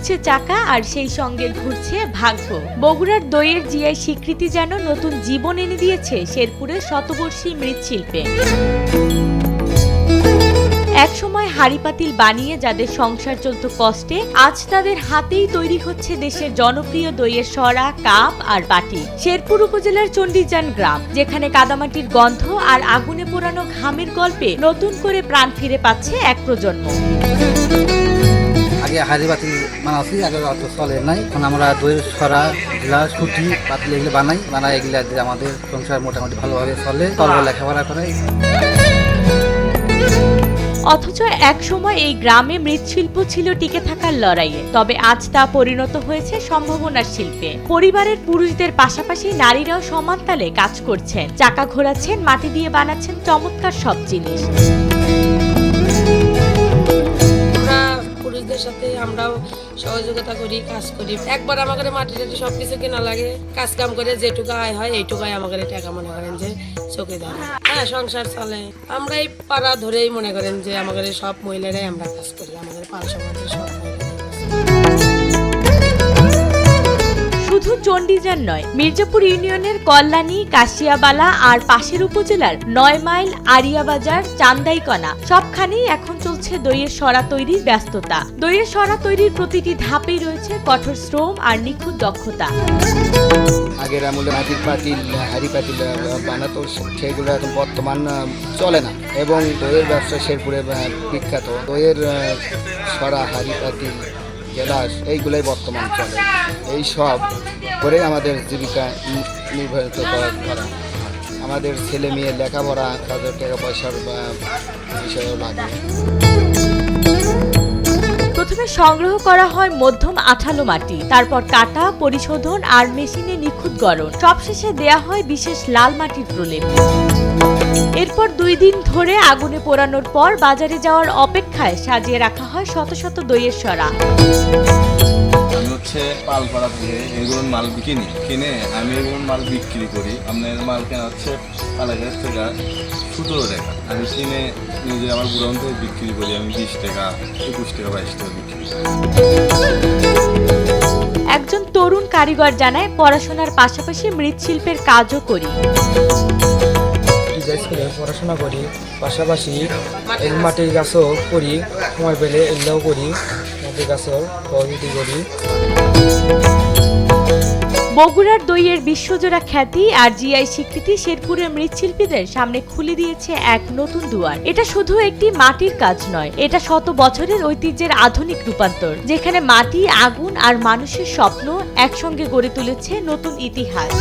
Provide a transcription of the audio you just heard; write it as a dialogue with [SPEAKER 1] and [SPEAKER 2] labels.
[SPEAKER 1] ঘুরছে চাকা আর সেই সঙ্গে ঘুরছে ভাগ্য। বগুড়ার দইয়ের জিআই স্বীকৃতি যেন নতুন জীবন এনে দিয়েছে শেরপুরের শতবর্ষী মৃৎশিল্পে। একসময় হাড়ি পাতিল বানিয়ে যাদের সংসার চলত কষ্টে, আজ তাদের হাতেই তৈরি হচ্ছে দেশের জনপ্রিয় দইয়ের সরা, কাপ আর বাটি। শেরপুর উপজেলার চণ্ডীযান গ্রাম, যেখানে কাদামাটির গন্ধ আর আগুনে পোড়ানো ঘামের গল্পে নতুন করে প্রাণ ফিরে পাচ্ছে এক প্রজন্ম।
[SPEAKER 2] আগে হাড়ি পাতিল বানাচ্ছি, আগে অত চলে নাই। এখন আমরা দইয়ের সরা, গ্লাস, কুটি, পাতিল এগুলো বানাই এগুলো দিয়ে আমাদের সংসার মোটামুটি ভালোভাবে চলে, লেখাপড়া করে।
[SPEAKER 1] অথচ এক সময় এই গ্রামে মৃৎশিল্প ছিল টিকে থাকার লড়াইয়ে, তবে আজ তা পরিণত হয়েছে সম্ভাবনার শিল্পে। পরিবারের পুরুষদের পাশাপাশি নারীরাও সমান তালে কাজ করছেন, চাকা ঘোরাচ্ছেন, মাটি দিয়ে বানাচ্ছেন চমৎকার সব জিনিস।
[SPEAKER 3] পুরুষদের সাথে আমরাও সহযোগিতা করি, কাজ করি। একবার আমাদের মাটি টাটি সবকিছু কেনা লাগে, কাজ কাম করে যেটুকু আয় হয় এইটুকাই আমাদের টাকা মনে করেন যে চোখে দেয়। হ্যাঁ, সংসার চলে। আমরা এই পাড়া ধরেই মনে করেন যে আমাদের সব মহিলারাই আমরা কাজ করি, আমাদের পাড়া সমাজের সব মহিলারাই।
[SPEAKER 1] শুধু চণ্ডীযান নয়, মির্জাপুর ইউনিয়নের কল্যাণী, কাশিয়াবালা আর পাশের উপজেলার ৯ মাইল, আরিয়াবাজার, চান্দাইকণা সবখানেই এখন চলছে দইয়ের সরা তৈরির ব্যস্ততা। দইয়ের সরা তৈরির প্রতিটি ধাপেই রয়েছে কঠোর শ্রম আর নিখুঁত দক্ষতা।
[SPEAKER 2] আগের আমলে মাটির পাতিল, হাড়ি পাতিল বানাতো, সেগুলো এখন বর্তমান চলে না। এবং দইয়ের ব্যবসা শেরপুরে বিখ্যাত। দইয়ের সরা, হাড়ি পাতিল, গ্লাস এইগুলোই বর্তমান চলে। এই সব করে আমাদের জীবিকা নির্ধারিত করা। আমাদের ছেলে মেয়ে লেখাপড়া, তাদের টাকা পয়সার বিষয়েও লাগে।
[SPEAKER 1] প্রথমে সংগ্রহ করা হয় মধ্যম আঠালো মাটি, তারপর কাটা, পরিশোধন আর মেশিনে নিখুঁত গড়ন, সবশেষে দেয়া হয় বিশেষ লাল মাটির প্রলেপ। এরপর 2 দিন ধরে আগুনে পোড়ানোর পর বাজারে যাওয়ার অপেক্ষায় সাজিয়ে রাখা হয় শত শত দইয়ের সরা।
[SPEAKER 4] আমি হচ্ছে পালপাড়া থেকে এগুলো মাল কিনে আমি এগুলো মাল বিক্রি করি। আপনার মাল কেনা হচ্ছে পালাঘাট থেকে 17 টাকা। আমি কিনে নিজে আমার গুড়াউন থেকে বিক্রি করি। আমি 20 টাকা, 21 টাকা, 22 টাকা বিক্রি করি।
[SPEAKER 1] একজন তরুণ কারিগর জানায়, পড়াশোনার পাশাপাশি মৃৎশিল্পের কাজও করি।
[SPEAKER 5] স্কুলে পড়াশোনা করি, পাশাপাশি মাটির গাছও করি, সময় পেলে এগুলোও করি, মাটির গাছও সহযোগিতা করি।
[SPEAKER 1] বগুড়ার দইয়ের বিশ্বজোড়া খ্যাতি আর জিআই স্বীকৃতি শেরপুরের মৃৎশিল্পীদের সামনে খুলে দিয়েছে এক নতুন দুয়ার। এটা শুধু একটি মাটির কাজ নয়, এটা শত বছরের ঐতিহ্যের আধুনিক রূপান্তর, যেখানে মাটি, আগুন আর মানুষের স্বপ্ন একসঙ্গে গড়ে তুলেছে নতুন ইতিহাস।